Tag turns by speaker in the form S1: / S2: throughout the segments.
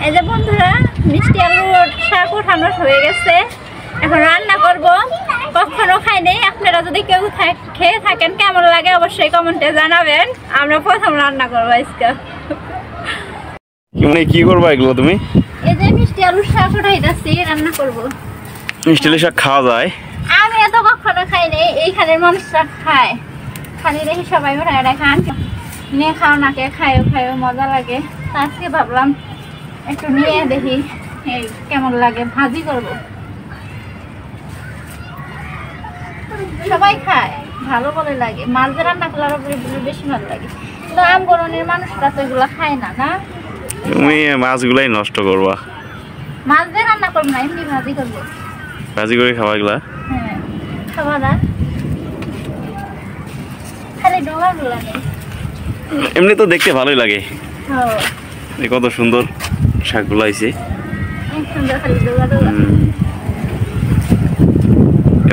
S1: এই যে বন্ধুরা মিষ্টি আলুর শাক উঠানো হয়ে গেছে, এখন রান্না করব। কখনো খাই নাই, আপনারা যদি কেউ খেয়ে থাকেন কেমন লাগে অবশ্যই কমেন্টে জানাবেন। আমরা প্রথম রান্না করবো আজকে।
S2: কি করবা এগুলো তুমি?
S1: এই যে মিষ্টি আলুর শাক উঠাইতেছি, রান্না করব।
S2: মিষ্টি আলুর শাক খাওয়া যায়?
S1: আমি এত কখনো খাই নাই, এইখানের মানুষরা খায়, খালি দেখি সবাই ওরা খান, নিয়ে খাও না কে খায়ও মজা লাগে। আজকে ভাবলাম একটু নিয়ে দেখি এই কেমন লাগে, ভাজি করব। সবাই খায়, ভালো বলে লাগে। মাছ দিয়ে রান্না করলে আরো বেশি ভালো লাগে, কিন্তু আমগরণের মানুষরা তো এগুলো খায় না। না
S2: তুমি মাছগুলাই নষ্ট করবা?
S1: মাছ দিয়ে রান্না করবো না, এমনি ভাজি করবো।
S2: ভাজি করে খাওয়া এগুলা?
S1: হ্যাঁ খাওয়া না, খালি ডোগাগুলো নেই।
S2: এমনি তো দেখতে ভালোই লাগে, কত সুন্দর শাকগুলো হয়েছে।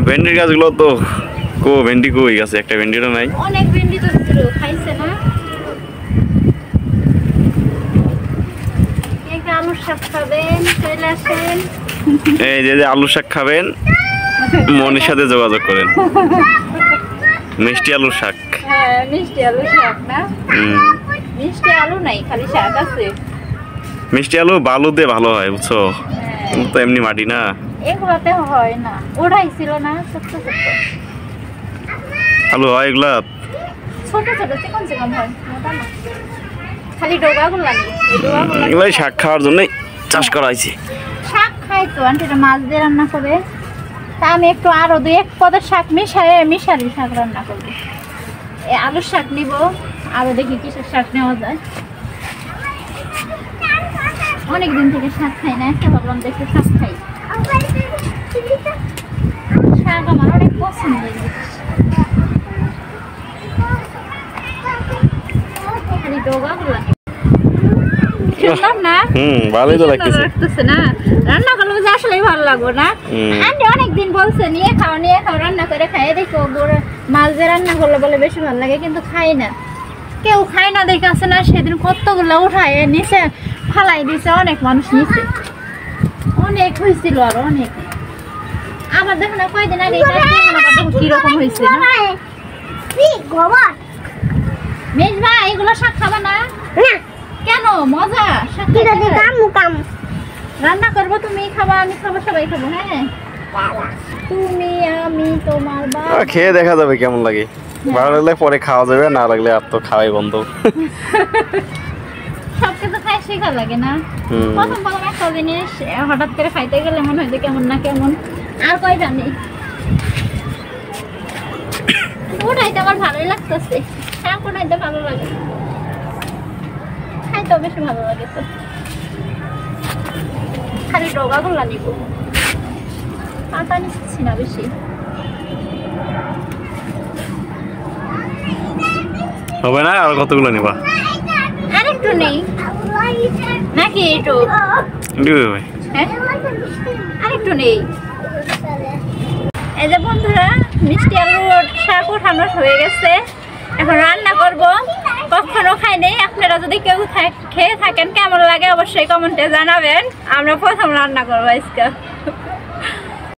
S2: ভেন্ডির গাছগুলো তো ভেন্ডি কই গেছে, একটা ভেন্ডিরও নাই।
S1: অনেক ভেন্ডি তো খাইছে না। আলুর শাক খাবেন চলে আসেন।
S2: এই যে আলুর শাক খাবেন মনির সাথে যোগাযোগ করেন। মিষ্টি আলুর শাক।
S1: হ্যাঁ মিষ্টি আলুর শাক না, মিষ্টি আলু নাই, খালি শাক আছে।
S2: মিষ্টি আলু বালু দিয়ে ভালো হয় বুঝছো, তো এমনি মাটি না,
S1: এগুলাতে হয় না। ওড়াইছিল না ছোট ছোট
S2: আলু হয় এগুলা,
S1: ছোট ছোট চিকন চিকন হয়, মোটা না। খালি ডোগাগুলো নেই,
S2: এগুলাই শাক খাওয়ার জন্যই চাষ করা হয়েছে।
S1: শাক খাই তো আন্টিটা মাছ দিয়ে রান্না করে, তা আমি একটু আরো দুই এক পদের শাক মিশালি শাক রান্না করবো। এই আলুর শাক নিব, আরো দেখি কিসের শাক নেওয়া যায়। অনেকদিন থেকে শাক খাই না, একটা ভাবলাম দেখে শাক খাই। শাক আমার অনেক পছন্দ। খালি ডোগাগুলো
S2: ভালোই তো লাগতেছে
S1: না, রান্না করলে আসলেই ভালো লাগবে না। আন্টি অনেকদিন বলছে নিয়ে খাও রান্না করে খাই, দেখো মাছ দিয়ে রান্না করলে বলে বেশি ভালো লাগে, কিন্তু খাই না, কেউ খায় না দেখে আছে না। সেদিন কতগুলো উঠায় নিচে ফালাই দিছে, অনেক মানুষ নিচে, অনেক হয়েছিল আর অনেক। আবার দেখো না কয়দিন আগে কিরকম হয়েছে মেজ ভাই, এগুলো শাক খাবা না? কেন? মজা রান্না করবো, তুমি খাবা আমি খাবো, সবাই খাবো। হ্যাঁ তুমি আমি তোমার বাবা,
S2: খেয়ে দেখা যাবে কেমন লাগে। ভালো লাগলে পরে খাওয়া যাবে, না লাগলে আর তো খাওয়াই বন্ধ।
S1: সবকিছু খাই শেখা লাগে না। প্রথম একটা জিনিস হঠাৎ করে খাইতে গেলে মনে হয় যে কেমন না কেমন, আর কয় জানি ওটাইতে আমার ভালোই লাগতেছে। শাক ওটাইতে ভালো লাগে, খাইতেও বেশি ভালো লাগে। তো খালি ডগাগুলো নিব, পাতা নিচ্ছি না বেশি।
S2: হবে না? আর কতগুলো নিবা?
S1: আরেকটু নেই নাকি? একটু হ্যাঁ আরেকটু নেই। এই যে বন্ধুরা মিষ্টি আলুর শাক উঠানো হয়ে গেছে, এখন রান্না করব। কখনো খাই নাই, আপনারা যদি কেউ খেয়ে থাকেন কেমন লাগে অবশ্যই কমেন্টে জানাবেন। আমরা প্রথম রান্না করবো আজকে।